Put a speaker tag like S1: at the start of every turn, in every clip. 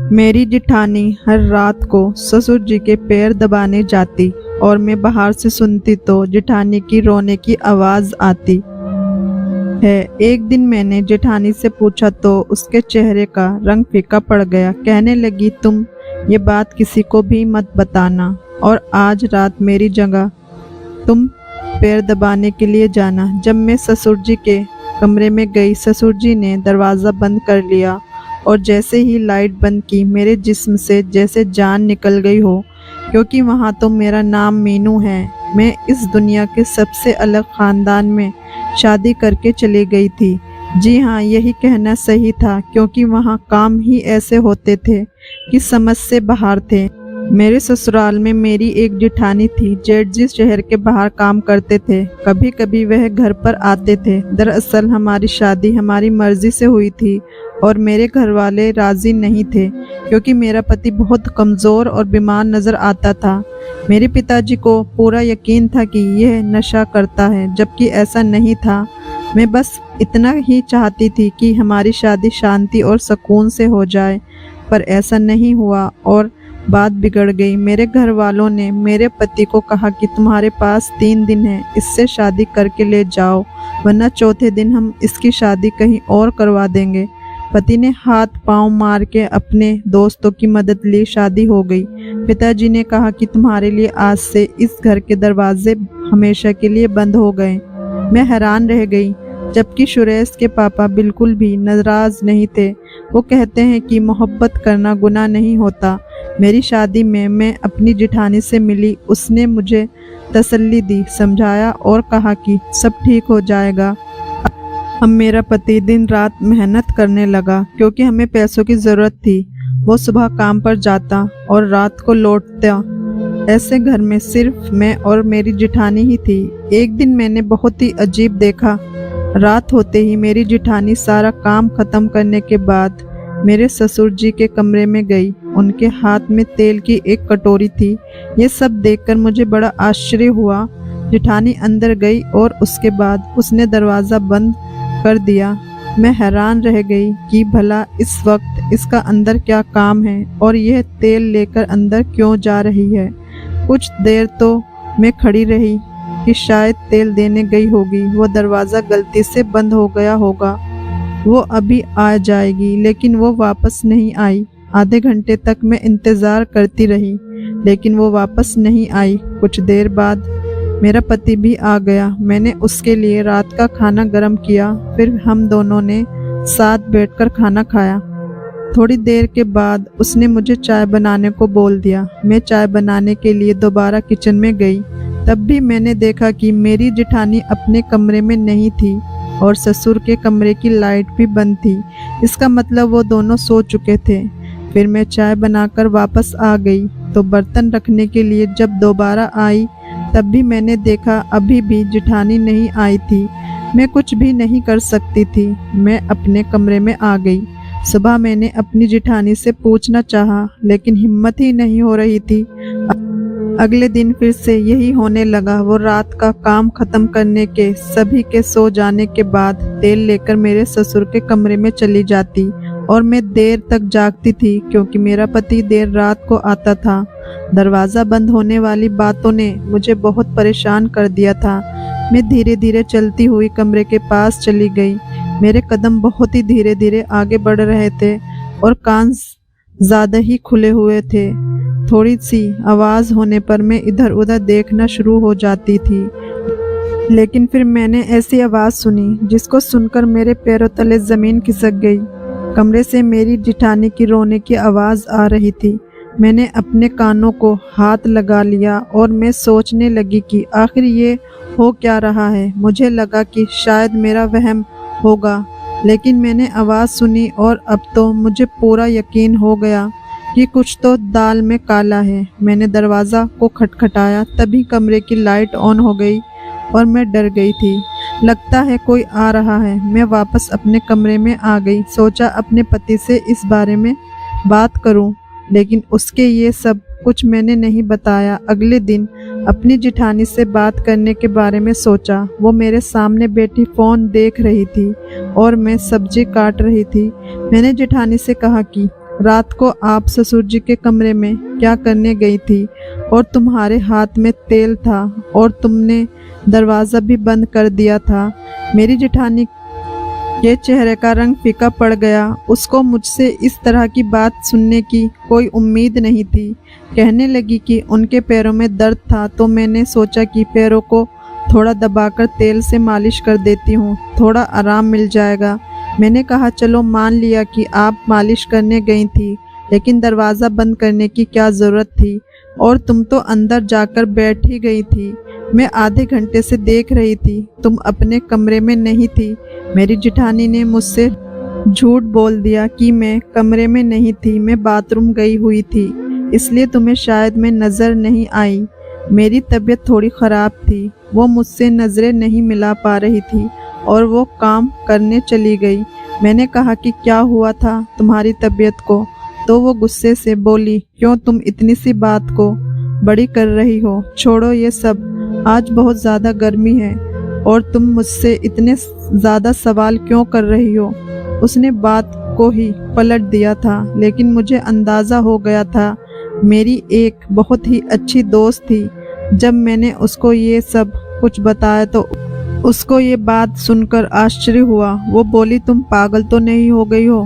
S1: मेरी जिठानी हर रात को ससुर जी के पैर दबाने जाती और मैं बाहर से सुनती तो जिठानी की रोने की आवाज़ आती है। एक दिन मैंने जेठानी से पूछा तो उसके चेहरे का रंग फीका पड़ गया। कहने लगी, तुम ये बात किसी को भी मत बताना और आज रात मेरी जगह तुम पैर दबाने के लिए जाना। जब मैं ससुर जी के कमरे में गई, ससुर जी ने दरवाज़ा बंद कर लिया और जैसे ही लाइट बंद की मेरे जिस्म से जैसे जान निकल गई हो, क्योंकि वहाँ तो मेरा नाम मीनू है। मैं इस दुनिया के सबसे अलग ख़ानदान में शादी करके चली गई थी। जी हाँ, यही कहना सही था, क्योंकि वहाँ काम ही ऐसे होते थे कि समझ से बाहर थे। मेरे ससुराल में मेरी एक जिठानी थी। जेठ जी शहर के बाहर काम करते थे। कभी कभी वह घर पर आते थे। दरअसल हमारी शादी हमारी मर्जी से हुई थी और मेरे घर वाले राज़ी नहीं थे, क्योंकि मेरा पति बहुत कमज़ोर और बीमार नज़र आता था। मेरे पिताजी को पूरा यकीन था कि यह नशा करता है, जबकि ऐसा नहीं था। मैं बस इतना ही चाहती थी कि हमारी शादी शांति और सुकून से हो जाए, पर ऐसा नहीं हुआ और बात बिगड़ गई। मेरे घर वालों ने मेरे पति को कहा कि तुम्हारे पास 3 दिन है, इससे शादी करके ले जाओ, वरना चौथे दिन हम इसकी शादी कहीं और करवा देंगे। पति ने हाथ पांव मार के अपने दोस्तों की मदद ली, शादी हो गई। पिताजी ने कहा कि तुम्हारे लिए आज से इस घर के दरवाजे हमेशा के लिए बंद हो गए। मैं हैरान रह गई, जबकि सुरेश के पापा बिल्कुल भी नाराज नहीं थे। वो कहते हैं कि मोहब्बत करना गुनाह नहीं होता। मेरी शादी में मैं अपनी जिठानी से मिली। उसने मुझे तसल्ली दी, समझाया और कहा कि सब ठीक हो जाएगा। अब मेरा पति दिन रात मेहनत करने लगा, क्योंकि हमें पैसों की ज़रूरत थी। वो सुबह काम पर जाता और रात को लौटता। ऐसे घर में सिर्फ मैं और मेरी जिठानी ही थी। एक दिन मैंने बहुत ही अजीब देखा। रात होते ही मेरी जिठानी सारा काम ख़त्म करने के बाद मेरे ससुर जी के कमरे में गई। उनके हाथ में तेल की एक कटोरी थी। ये सब देखकर मुझे बड़ा आश्चर्य हुआ। जिठानी अंदर गई और उसके बाद उसने दरवाज़ा बंद कर दिया। मैं हैरान रह गई कि भला इस वक्त इसका अंदर क्या काम है और यह तेल लेकर अंदर क्यों जा रही है। कुछ देर तो मैं खड़ी रही कि शायद तेल देने गई होगी। वो दरवाज़ा गलती से बंद हो गया होगा, वो अभी आ जाएगी, लेकिन वो वापस नहीं आई। आधे घंटे तक मैं इंतज़ार करती रही, लेकिन वो वापस नहीं आई। कुछ देर बाद मेरा पति भी आ गया। मैंने उसके लिए रात का खाना गर्म किया, फिर हम दोनों ने साथ बैठकर खाना खाया। थोड़ी देर के बाद उसने मुझे चाय बनाने को बोल दिया। मैं चाय बनाने के लिए दोबारा किचन में गई। तब भी मैंने देखा कि मेरी जिठानी अपने कमरे में नहीं थी और ससुर के कमरे की लाइट भी बंद थी। इसका मतलब वो दोनों सो चुके थे। फिर मैं चाय बनाकर वापस आ गई तो बर्तन रखने के लिए जब दोबारा आई, तब भी मैंने देखा अभी भी जिठानी नहीं आई थी। मैं कुछ भी नहीं कर सकती थी। मैं अपने कमरे में आ गई। सुबह मैंने अपनी जिठानी से पूछना चाहा, लेकिन हिम्मत ही नहीं हो रही थी। अगले दिन फिर से यही होने लगा। वो रात का काम खत्म करने के, सभी के सो जाने के बाद तेल लेकर मेरे ससुर के कमरे में चली जाती और मैं देर तक जागती थी, क्योंकि मेरा पति देर रात को आता था। दरवाज़ा बंद होने वाली बातों ने मुझे बहुत परेशान कर दिया था। मैं धीरे धीरे चलती हुई कमरे के पास चली गई। मेरे कदम बहुत ही धीरे धीरे आगे बढ़ रहे थे और कान ज़्यादा ही खुले हुए थे। थोड़ी सी आवाज़ होने पर मैं इधर उधर देखना शुरू हो जाती थी, लेकिन फिर मैंने ऐसी आवाज़ सुनी जिसको सुनकर मेरे पैरों तले ज़मीन खिसक गई। कमरे से मेरी जिठानी की रोने की आवाज़ आ रही थी। मैंने अपने कानों को हाथ लगा लिया और मैं सोचने लगी कि आखिर ये हो क्या रहा है। मुझे लगा कि शायद मेरा वहम होगा, लेकिन मैंने आवाज़ सुनी और अब तो मुझे पूरा यकीन हो गया कि कुछ तो दाल में काला है। मैंने दरवाज़ा को खटखटाया, तभी कमरे की लाइट ऑन हो गई और मैं डर गई थी। लगता है कोई आ रहा है। मैं वापस अपने कमरे में आ गई। सोचा अपने पति से इस बारे में बात करूं, लेकिन उसके ये सब कुछ मैंने नहीं बताया। अगले दिन अपनी जिठानी से बात करने के बारे में सोचा। वो मेरे सामने बैठी फ़ोन देख रही थी और मैं सब्जी काट रही थी। मैंने जिठानी से कहा कि रात को आप ससुर जी के कमरे में क्या करने गई थी और तुम्हारे हाथ में तेल था और तुमने दरवाज़ा भी बंद कर दिया था। मेरी जेठानी के चेहरे का रंग फीका पड़ गया। उसको मुझसे इस तरह की बात सुनने की कोई उम्मीद नहीं थी। कहने लगी कि उनके पैरों में दर्द था तो मैंने सोचा कि पैरों को थोड़ा दबाकर तेल से मालिश कर देती हूँ, थोड़ा आराम मिल जाएगा। मैंने कहा चलो मान लिया कि आप मालिश करने गई थी, लेकिन दरवाज़ा बंद करने की क्या ज़रूरत थी, और तुम तो अंदर जाकर बैठ ही गई थी। मैं आधे घंटे से देख रही थी, तुम अपने कमरे में नहीं थी। मेरी जेठानी ने मुझसे झूठ बोल दिया कि मैं कमरे में नहीं थी, मैं बाथरूम गई हुई थी, इसलिए तुम्हें शायद मैं नज़र नहीं आई। मेरी तबीयत थोड़ी ख़राब थी, वो मुझसे नज़रें नहीं मिला पा रही थी और वो काम करने चली गई। मैंने कहा कि क्या हुआ था तुम्हारी तबीयत को, तो वो गुस्से से बोली क्यों तुम इतनी सी बात को बड़ी कर रही हो, छोड़ो ये सब, आज बहुत ज़्यादा गर्मी है और तुम मुझसे इतने ज़्यादा सवाल क्यों कर रही हो। उसने बात को ही पलट दिया था, लेकिन मुझे अंदाज़ा हो गया था। मेरी एक बहुत ही अच्छी दोस्त थी। जब मैंने उसको ये सब कुछ बताया तो उसको ये बात सुनकर आश्चर्य हुआ। वो बोली तुम पागल तो नहीं हो गई हो,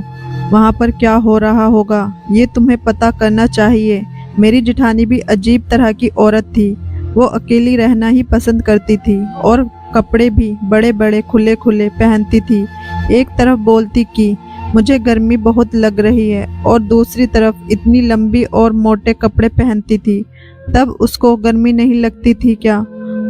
S1: वहाँ पर क्या हो रहा होगा ये तुम्हें पता करना चाहिए। मेरी जेठानी भी अजीब तरह की औरत थी। वो अकेली रहना ही पसंद करती थी और कपड़े भी बड़े बड़े खुले खुले पहनती थी। एक तरफ बोलती कि मुझे गर्मी बहुत लग रही है और दूसरी तरफ इतनी लंबी और मोटे कपड़े पहनती थी। तब उसको गर्मी नहीं लगती थी क्या?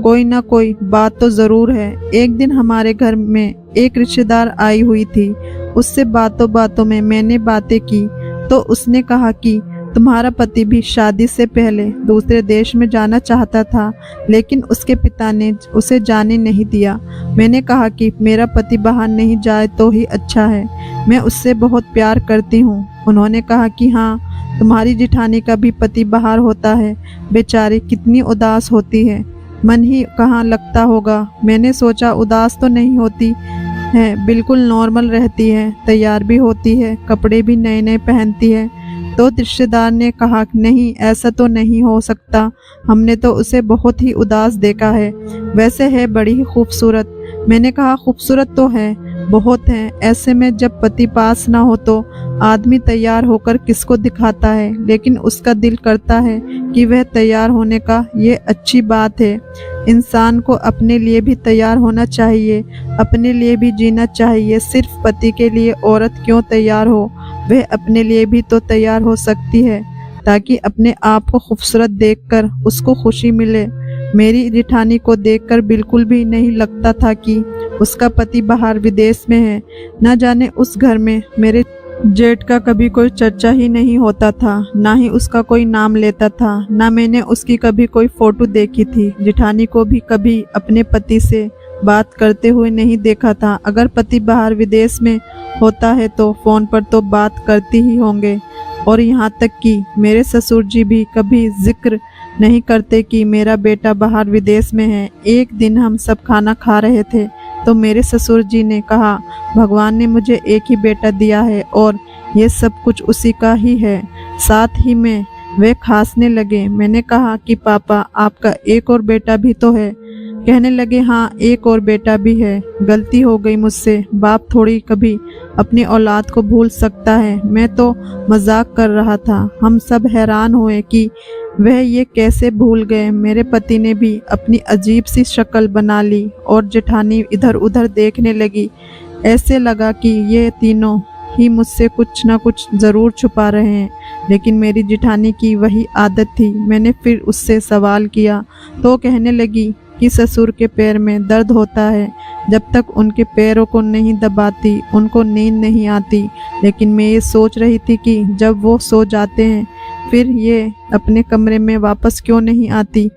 S1: कोई ना कोई बात तो ज़रूर है। एक दिन हमारे घर में एक रिश्तेदार आई हुई थी। उससे बातों बातों में मैंने बातें की तो उसने कहा कि तुम्हारा पति भी शादी से पहले दूसरे देश में जाना चाहता था, लेकिन उसके पिता ने उसे जाने नहीं दिया। मैंने कहा कि मेरा पति बाहर नहीं जाए तो ही अच्छा है, मैं उससे बहुत प्यार करती हूँ। उन्होंने कहा कि हाँ, तुम्हारी जेठानी का भी पति बाहर होता है, बेचारी कितनी उदास होती है, मन ही कहाँ लगता होगा। मैंने सोचा उदास तो नहीं होती है, बिल्कुल नॉर्मल रहती है, तैयार भी होती है, कपड़े भी नए नए पहनती है। तो रिश्तेदार ने कहा नहीं, ऐसा तो नहीं हो सकता, हमने तो उसे बहुत ही उदास देखा है, वैसे है बड़ी ही खूबसूरत। मैंने कहा खूबसूरत तो है, बहुत है, ऐसे में जब पति पास ना हो तो आदमी तैयार होकर किसको दिखाता है, लेकिन उसका दिल करता है कि वह तैयार होने का, ये अच्छी बात है। इंसान को अपने लिए भी तैयार होना चाहिए, अपने लिए भी जीना चाहिए। सिर्फ पति के लिए औरत क्यों तैयार हो, वह अपने लिए भी तो तैयार हो सकती है, ताकि अपने आप को खूबसूरत देखकर उसको खुशी मिले। मेरी जेठानी को देखकर बिल्कुल भी नहीं लगता था कि उसका पति बाहर विदेश में है। न जाने उस घर में मेरे जेठ का कभी कोई चर्चा ही नहीं होता था, ना ही उसका कोई नाम लेता था, ना मैंने उसकी कभी कोई फोटो देखी थी। जेठानी को भी कभी अपने पति से बात करते हुए नहीं देखा था। अगर पति बाहर विदेश में होता है तो फ़ोन पर तो बात करती ही होंगे, और यहाँ तक कि मेरे ससुर जी भी कभी जिक्र नहीं करते कि मेरा बेटा बाहर विदेश में है। एक दिन हम सब खाना खा रहे थे तो मेरे ससुर जी ने कहा, भगवान ने मुझे एक ही बेटा दिया है और ये सब कुछ उसी का ही है। साथ ही में वे खांसने लगे। मैंने कहा कि पापा, आपका एक और बेटा भी तो है। कहने लगे हाँ, एक और बेटा भी है, गलती हो गई मुझसे। बाप थोड़ी कभी अपनी औलाद को भूल सकता है, मैं तो मजाक कर रहा था। हम सब हैरान हुए कि वह ये कैसे भूल गए। मेरे पति ने भी अपनी अजीब सी शक्ल बना ली और जेठानी इधर उधर देखने लगी। ऐसे लगा कि ये तीनों ही मुझसे कुछ ना कुछ ज़रूर छुपा रहे हैं, लेकिन मेरी जेठानी की वही आदत थी। मैंने फिर उससे सवाल किया तो कहने लगी कि ससुर के पैर में दर्द होता है, जब तक उनके पैरों को नहीं दबाती उनको नींद नहीं आती। लेकिन मैं ये सोच रही थी कि जब वो सो जाते हैं फिर ये अपने कमरे में वापस क्यों नहीं आती,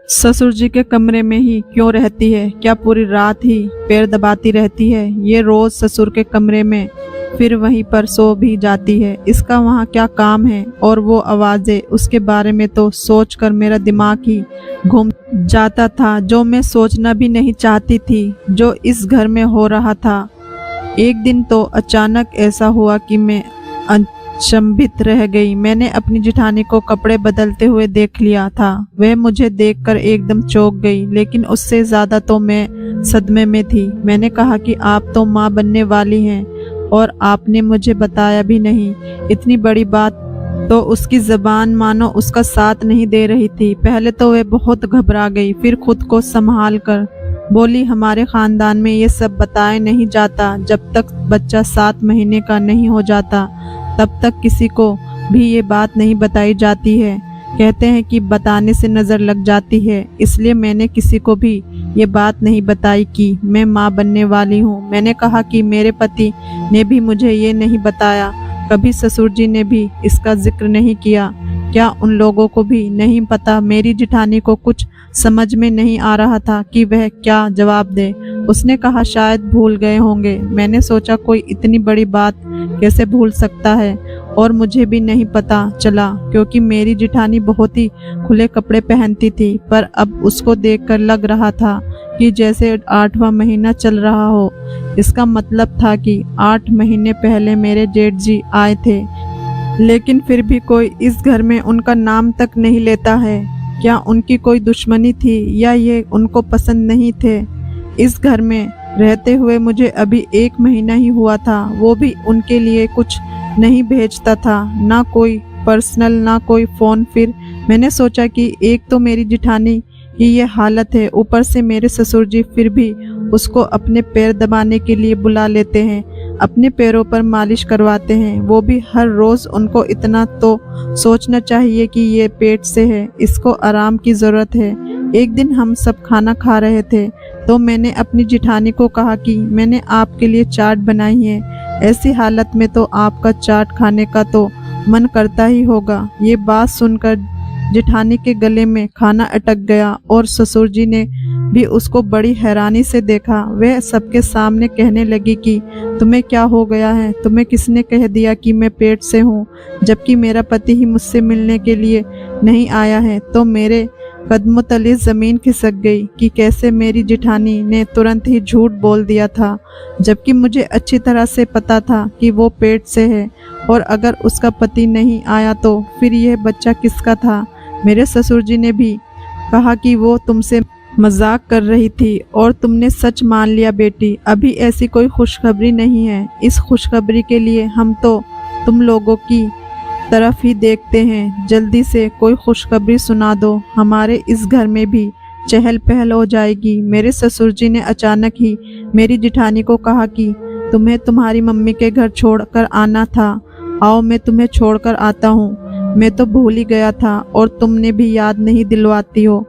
S1: ससुर जी के कमरे में ही क्यों रहती है? क्या पूरी रात ही पैर दबाती रहती है? ये रोज़ ससुर के कमरे में फिर वहीं पर सो भी जाती है, इसका वहाँ क्या काम है? और वो आवाज़ें, उसके बारे में तो सोचकर मेरा दिमाग ही घूम जाता था, जो मैं सोचना भी नहीं चाहती थी, जो इस घर में हो रहा था। एक दिन तो अचानक ऐसा हुआ कि मैं शंभित रह गई। मैंने अपनी जिठानी को कपड़े बदलते हुए देख लिया था। वह मुझे देखकर एकदम चौंक गई, लेकिन उससे ज्यादा तो मैं सदमे में थी। मैंने कहा कि आप तो माँ बनने वाली हैं और आपने मुझे बताया भी नहीं। इतनी बड़ी बात। तो उसकी जबान मानो उसका साथ नहीं दे रही थी। पहले तो वह बहुत घबरा गई, फिर खुद को संभाल कर बोली, हमारे खानदान में ये सब बताया नहीं जाता। जब तक बच्चा 7 महीने का नहीं हो जाता तब तक किसी को भी ये बात नहीं बताई जाती है। कहते हैं कि बताने से नज़र लग जाती है, इसलिए मैंने किसी को भी ये बात नहीं बताई कि मैं माँ बनने वाली हूँ। मैंने कहा कि मेरे पति ने भी मुझे ये नहीं बताया, कभी ससुर जी ने भी इसका जिक्र नहीं किया। क्या उन लोगों को भी नहीं पता? मेरी जिठानी को कुछ समझ में नहीं आ रहा था कि वह क्या जवाब दे। उसने कहा, शायद भूल गए होंगे। मैंने सोचा कोई इतनी बड़ी बात कैसे भूल सकता है, और मुझे भी नहीं पता चला क्योंकि मेरी जिठानी बहुत ही खुले कपड़े पहनती थी। पर अब उसको देखकर लग रहा था कि जैसे 8वां महीना चल रहा हो। इसका मतलब था कि 8 महीने पहले मेरे जेठ जी आए थे, लेकिन फिर भी कोई इस घर में उनका नाम तक नहीं लेता है। क्या उनकी कोई दुश्मनी थी या ये उनको पसंद नहीं थे? इस घर में रहते हुए मुझे अभी 1 महीना ही हुआ था, वो भी उनके लिए कुछ नहीं भेजता था, ना कोई पर्सनल ना कोई फ़ोन। फिर मैंने सोचा कि एक तो मेरी जिठानी की ये हालत है, ऊपर से मेरे ससुर जी फिर भी उसको अपने पैर दबाने के लिए बुला लेते हैं, अपने पैरों पर मालिश करवाते हैं, वो भी हर रोज़। उनको इतना तो सोचना चाहिए कि ये पेट से है, इसको आराम की ज़रूरत है। एक दिन हम सब खाना खा रहे थे तो मैंने अपनी जिठानी को कहा कि मैंने आपके लिए चाट बनाई है, ऐसी हालत में तो आपका चाट खाने का तो मन करता ही होगा। ये बात सुनकर जिठानी के गले में खाना अटक गया और ससुर जी ने भी उसको बड़ी हैरानी से देखा। वह सबके सामने कहने लगी कि तुम्हें क्या हो गया है? तुम्हें किसने कह दिया कि मैं पेट से हूँ, जबकि मेरा पति ही मुझसे मिलने के लिए नहीं आया है? तो मेरे कदमों तले ज़मीन खिसक गई कि कैसे मेरी जिठानी ने तुरंत ही झूठ बोल दिया था, जबकि मुझे अच्छी तरह से पता था कि वो पेट से है। और अगर उसका पति नहीं आया तो फिर यह बच्चा किसका था? मेरे ससुर जी ने भी कहा कि वो तुमसे मजाक कर रही थी और तुमने सच मान लिया। बेटी, अभी ऐसी कोई खुशखबरी नहीं है। इस खुशखबरी के लिए हम तो तुम लोगों की तरफ ही देखते हैं। जल्दी से कोई खुशखबरी सुना दो, हमारे इस घर में भी चहल पहल हो जाएगी। मेरे ससुर जी ने अचानक ही मेरी जिठानी को कहा कि तुम्हें तुम्हारी मम्मी के घर छोड़कर आना था, आओ मैं तुम्हें छोड़कर आता हूँ। मैं तो भूल ही गया था और तुमने भी याद नहीं दिलवाती हो।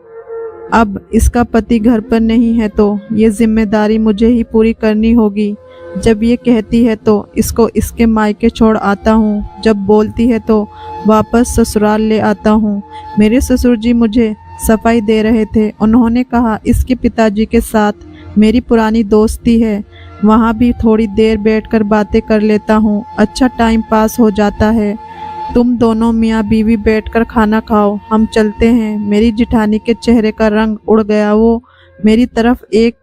S1: अब इसका पति घर पर नहीं है तो ये जिम्मेदारी मुझे ही पूरी करनी होगी। जब ये कहती है तो इसको इसके मायके छोड़ आता हूँ, जब बोलती है तो वापस ससुराल ले आता हूँ। मेरे ससुर जी मुझे सफाई दे रहे थे। उन्होंने कहा, इसके पिताजी के साथ मेरी पुरानी दोस्ती है, वहाँ भी थोड़ी देर बैठकर बातें कर लेता हूँ, अच्छा टाइम पास हो जाता है। तुम दोनों मियाँ बीवी बैठकर खाना खाओ, हम चलते हैं। मेरी जिठानी के चेहरे का रंग उड़ गया। वो मेरी तरफ एक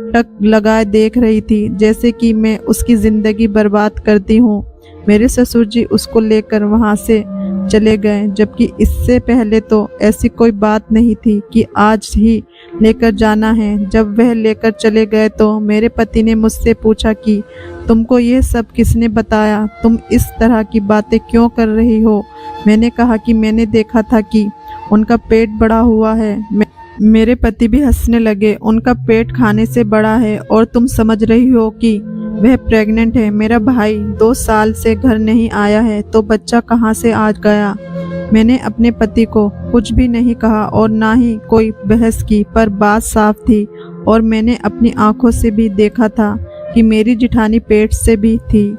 S1: टक लगाए देख रही थी, जैसे कि मैं उसकी ज़िंदगी बर्बाद करती हूँ। मेरे ससुर जी उसको लेकर वहाँ से चले गए, जबकि इससे पहले तो ऐसी कोई बात नहीं थी कि आज ही लेकर जाना है। जब वह लेकर चले गए तो मेरे पति ने मुझसे पूछा कि तुमको ये सब किसने बताया? तुम इस तरह की बातें क्यों कर रही हो? मैंने कहा कि मैंने देखा था कि उनका पेट बड़ा हुआ है। मेरे पति भी हंसने लगे। उनका पेट खाने से बड़ा है और तुम समझ रही हो कि वह प्रेग्नेंट है। मेरा भाई 2 साल से घर नहीं आया है तो बच्चा कहाँ से आ गया? मैंने अपने पति को कुछ भी नहीं कहा और ना ही कोई बहस की, पर बात साफ थी और मैंने अपनी आंखों से भी देखा था कि मेरी जिठानी पेट से भी थी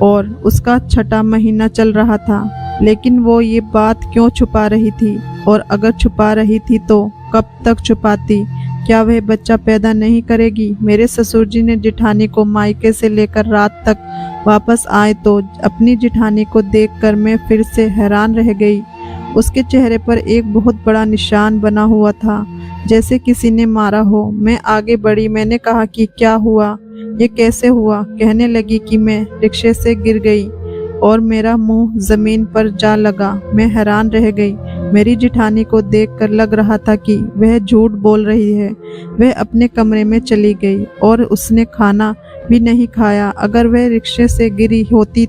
S1: और उसका 6वां महीना चल रहा था। लेकिन वो ये बात क्यों छुपा रही थी? और अगर छुपा रही थी तो कब तक छुपाती? क्या वह बच्चा पैदा नहीं करेगी? मेरे ससुर जी ने जिठानी को मायके से लेकर रात तक वापस आए तो अपनी जिठानी को देखकर मैं फिर से हैरान रह गई। उसके चेहरे पर एक बहुत बड़ा निशान बना हुआ था, जैसे किसी ने मारा हो। मैं आगे बढ़ी। मैंने कहा कि क्या हुआ? ये कैसे हुआ? कहने लगी कि मैं रिक्शे से गिर गई। और मेरा मुंह जमीन पर जा लगा। मैं हैरान रह गई। मेरी जिठानी को देखकर लग रहा था कि वह झूठ बोल रही है। वह अपने कमरे में चली गई और उसने खाना भी नहीं खाया। अगर वह रिक्शे से गिरी होती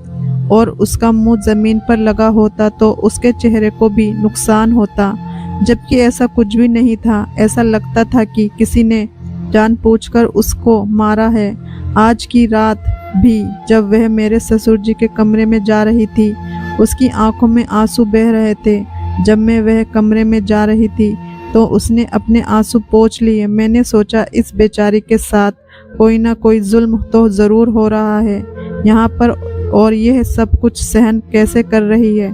S1: और उसका मुंह जमीन पर लगा होता तो उसके चेहरे को भी नुकसान होता, जबकि ऐसा कुछ भी नहीं था। ऐसा लगता था कि किसी ने जानबूझकर उसको मारा है। आज की रात भी जब वह मेरे ससुर जी के कमरे में जा रही थी, उसकी आंखों में आंसू बह रहे थे। जब मैं वह कमरे में जा रही थी तो उसने अपने आंसू पोंछ लिए। मैंने सोचा इस बेचारी के साथ कोई ना कोई जुल्म तो ज़रूर हो रहा है यहाँ पर, और यह सब कुछ सहन कैसे कर रही है।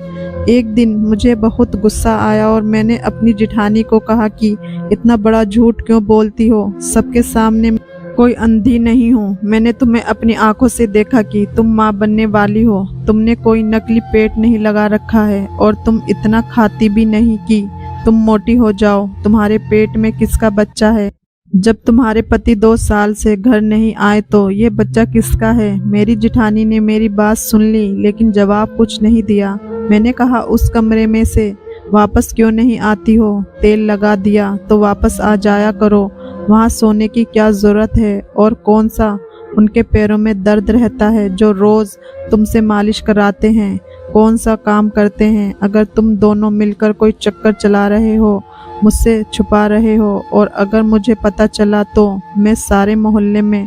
S1: एक दिन मुझे बहुत गुस्सा आया और मैंने अपनी जिठानी को कहा कि इतना बड़ा झूठ क्यों बोलती हो, सबके सामने कोई अंधी नहीं हूँ। मैंने तुम्हें अपनी आंखों से देखा कि तुम माँ बनने वाली हो। तुमने कोई नकली पेट नहीं लगा रखा है और तुम इतना खाती भी नहीं कि तुम मोटी हो जाओ। तुम्हारे पेट में किसका बच्चा है? जब तुम्हारे पति 2 साल से घर नहीं आए तो ये बच्चा किसका है? मेरी जिठानी ने मेरी बात सुन ली लेकिन जवाब कुछ नहीं दिया। मैंने कहा उस कमरे में से वापस क्यों नहीं आती हो? तेल लगा दिया तो वापस आ जाया करो। वहाँ सोने की क्या ज़रूरत है? और कौन सा उनके पैरों में दर्द रहता है जो रोज़ तुमसे मालिश कराते हैं? कौन सा काम करते हैं? अगर तुम दोनों मिलकर कोई चक्कर चला रहे हो, मुझसे छुपा रहे हो और अगर मुझे पता चला तो मैं सारे मोहल्ले में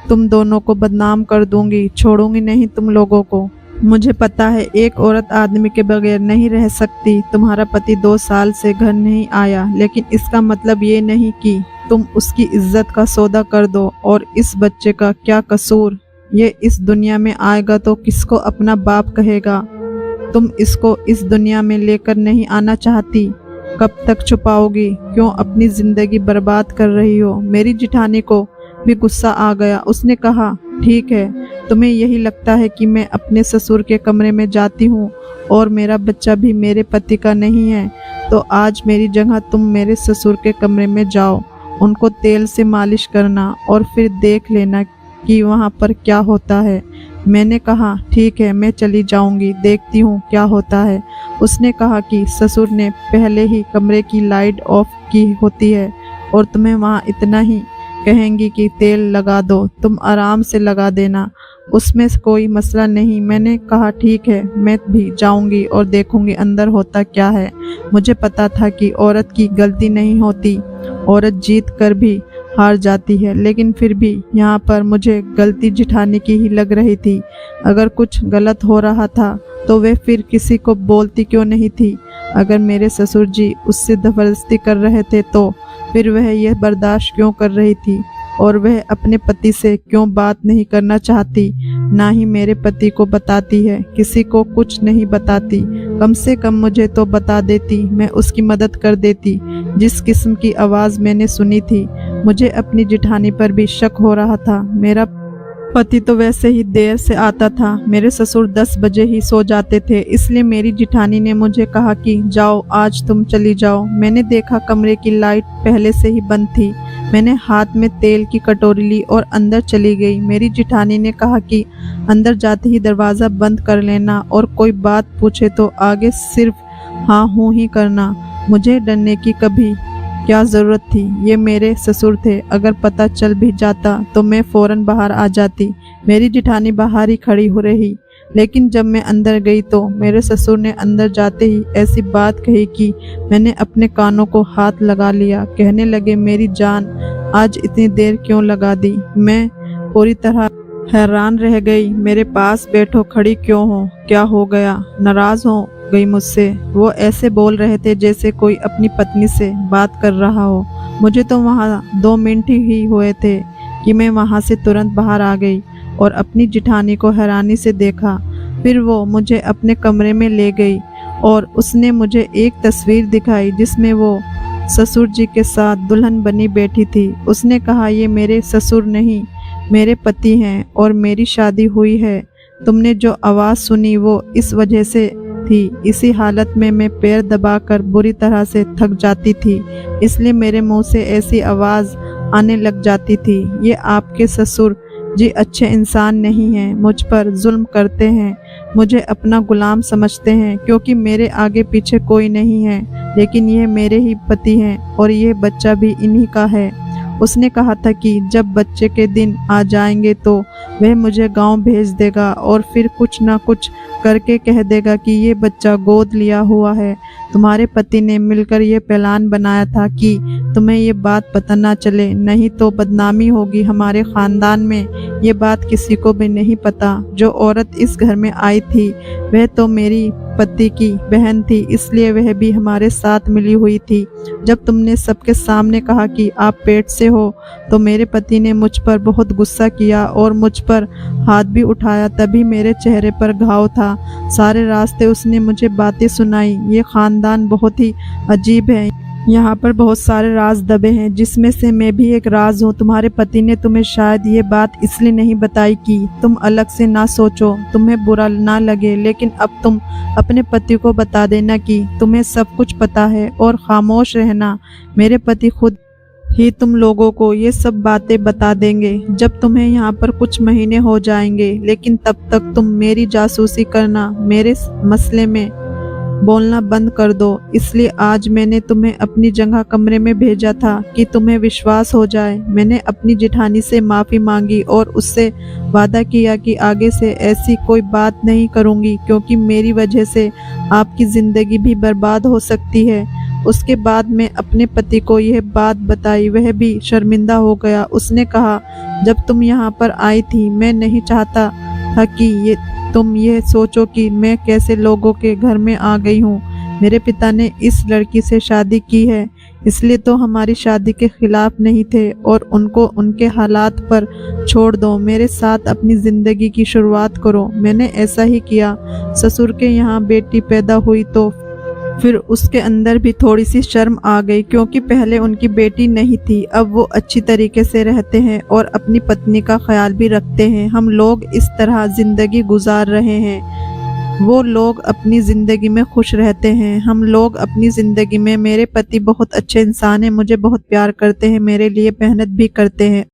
S1: तुम दोनों को बदनाम कर दूंगी। छोड़ूंगी नहीं तुम लोगों को। मुझे पता है एक औरत आदमी के बगैर नहीं रह सकती। तुम्हारा पति 2 साल से घर नहीं आया, लेकिन इसका मतलब ये नहीं कि तुम उसकी इज्जत का सौदा कर दो। और इस बच्चे का क्या कसूर? ये इस दुनिया में आएगा तो किसको अपना बाप कहेगा? तुम इसको इस दुनिया में लेकर नहीं आना चाहती? कब तक छुपाओगी? क्यों अपनी जिंदगी बर्बाद कर रही हो? मेरी जिठानी को भी गुस्सा आ गया। उसने कहा ठीक है, तुम्हें यही लगता है कि मैं अपने ससुर के कमरे में जाती हूँ और मेरा बच्चा भी मेरे पति का नहीं है, तो आज मेरी जगह तुम मेरे ससुर के कमरे में जाओ, उनको तेल से मालिश करना और फिर देख लेना कि वहाँ पर क्या होता है। मैंने कहा ठीक है, मैं चली जाऊंगी, देखती हूँ क्या होता है। उसने कहा कि ससुर ने पहले ही कमरे की लाइट ऑफ की होती है और तुम्हें वहाँ इतना ही कहेंगी कि तेल लगा दो, तुम आराम से लगा देना, उसमें कोई मसला नहीं। मैंने कहा ठीक है, मैं भी जाऊंगी और देखूंगी अंदर होता क्या है। मुझे पता था कि औरत की गलती नहीं होती, औरत जीत कर भी हार जाती है, लेकिन फिर भी यहाँ पर मुझे गलती जिठानी की ही लग रही थी। अगर कुछ गलत हो रहा था तो वे फिर किसी को बोलती क्यों नहीं थी? अगर मेरे ससुर जी उससे जबरदस्ती कर रहे थे तो फिर वह यह बर्दाश्त क्यों कर रही थी? और वह अपने पति से क्यों बात नहीं करना चाहती? ना ही मेरे पति को बताती है, किसी को कुछ नहीं बताती। कम से कम मुझे तो बता देती, मैं उसकी मदद कर देती। जिस किस्म की आवाज़ मैंने सुनी थी, मुझे अपनी जिठानी पर भी शक हो रहा था। मेरा पति तो वैसे ही देर से आता था, मेरे ससुर 10 बजे ही सो जाते थे, इसलिए मेरी जिठानी ने मुझे कहा कि जाओ आज तुम चली जाओ। मैंने देखा कमरे की लाइट पहले से ही बंद थी। मैंने हाथ में तेल की कटोरी ली और अंदर चली गई। मेरी जिठानी ने कहा कि अंदर जाते ही दरवाज़ा बंद कर लेना और कोई बात पूछे तो आगे सिर्फ हाँ हूँ ही करना। मुझे डरने की कभी क्या ज़रूरत थी? ये मेरे ससुर थे, अगर पता चल भी जाता तो मैं फ़ौरन बाहर आ जाती। मेरी जिठानी बाहर ही खड़ी हो रही, लेकिन जब मैं अंदर गई तो मेरे ससुर ने अंदर जाते ही ऐसी बात कही कि मैंने अपने कानों को हाथ लगा लिया। कहने लगे मेरी जान, आज इतनी देर क्यों लगा दी? मैं पूरी तरह हैरान रह गई। मेरे पास बैठो, खड़ी क्यों हो? क्या हो गया? नाराज़ हो गई मुझसे? वो ऐसे बोल रहे थे जैसे कोई अपनी पत्नी से बात कर रहा हो। मुझे तो वहाँ 2 मिनट ही हुए थे कि मैं वहाँ से तुरंत बाहर आ गई और अपनी जिठानी को हैरानी से देखा। फिर वो मुझे अपने कमरे में ले गई और उसने मुझे एक तस्वीर दिखाई जिसमें वो ससुर जी के साथ दुल्हन बनी बैठी थी। उसने कहा ये मेरे ससुर नहीं, मेरे पति हैं और मेरी शादी हुई है। तुमने जो आवाज़ सुनी वो इस वजह से थी। इसी हालत में मैं पैर दबाकर बुरी तरह से थक जाती थी, इसलिए मेरे मुंह से ऐसी आवाज़ आने लग जाती थी। ये आपके ससुर जी अच्छे इंसान नहीं हैं, मुझ पर जुल्म करते हैं। मुझे अपना गुलाम समझते हैं क्योंकि मेरे आगे पीछे कोई नहीं है, लेकिन ये मेरे ही पति हैं और ये बच्चा भी इन्हीं का है। उसने कहा था कि जब बच्चे के दिन आ जाएंगे तो वह मुझे गांव भेज देगा और फिर कुछ ना कुछ करके कह देगा कि ये बच्चा गोद लिया हुआ है। तुम्हारे पति ने मिलकर ये प्लान बनाया था कि तुम्हें ये बात पता ना चले, नहीं तो बदनामी होगी हमारे ख़ानदान में। ये बात किसी को भी नहीं पता। जो औरत इस घर में आई थी वह तो मेरी पति की बहन थी, इसलिए वह भी हमारे साथ मिली हुई थी। जब तुमने सबके सामने कहा कि आप पेट से हो तो मेरे पति ने मुझ पर बहुत गुस्सा किया और मुझ पर हाथ भी उठाया। तभी मेरे चेहरे पर घाव था। सारे रास्ते उसने मुझे बातें सुनाई। ये ख़ानदान बहुत ही अजीब है, यहाँ पर बहुत सारे राज दबे हैं, जिसमें से मैं भी एक राज हूँ। तुम्हारे पति ने तुम्हें शायद ये बात इसलिए नहीं बताई कि तुम अलग से ना सोचो, तुम्हें बुरा ना लगे, लेकिन अब तुम अपने पति को बता देना कि तुम्हें सब कुछ पता है और खामोश रहना। मेरे पति खुद ही तुम लोगों को ये सब बातें बता देंगे जब तुम्हें यहाँ पर कुछ महीने हो जाएंगे, लेकिन तब तक तुम मेरी जासूसी करना, मेरे मसले में बोलना बंद कर दो। इसलिए आज मैंने तुम्हें अपनी जगह कमरे में भेजा था कि तुम्हें विश्वास हो जाए। मैंने अपनी जेठानी से माफ़ी मांगी और उससे वादा किया कि आगे से ऐसी कोई बात नहीं करूँगी, क्योंकि मेरी वजह से आपकी ज़िंदगी भी बर्बाद हो सकती है। उसके बाद मैं अपने पति को यह बात बताई, वह भी शर्मिंदा हो गया। उसने कहा, जब तुम यहाँ पर आई थी मैं नहीं चाहता था कि तुम ये सोचो कि मैं कैसे लोगों के घर में आ गई हूँ। मेरे पिता ने इस लड़की से शादी की है, इसलिए तो हमारी शादी के खिलाफ नहीं थे और उनको उनके हालात पर छोड़ दो, मेरे साथ अपनी ज़िंदगी की शुरुआत करो। मैंने ऐसा ही किया। ससुर के यहाँ बेटी पैदा हुई तो फिर उसके अंदर भी थोड़ी सी शर्म आ गई, क्योंकि पहले उनकी बेटी नहीं थी। अब वो अच्छी तरीके से रहते हैं और अपनी पत्नी का ख्याल भी रखते हैं। हम लोग इस तरह ज़िंदगी गुजार रहे हैं। वो लोग अपनी ज़िंदगी में खुश रहते हैं, हम लोग अपनी ज़िंदगी में। मेरे पति बहुत अच्छे इंसान हैं, मुझे बहुत प्यार करते हैं, मेरे लिए मेहनत भी करते हैं।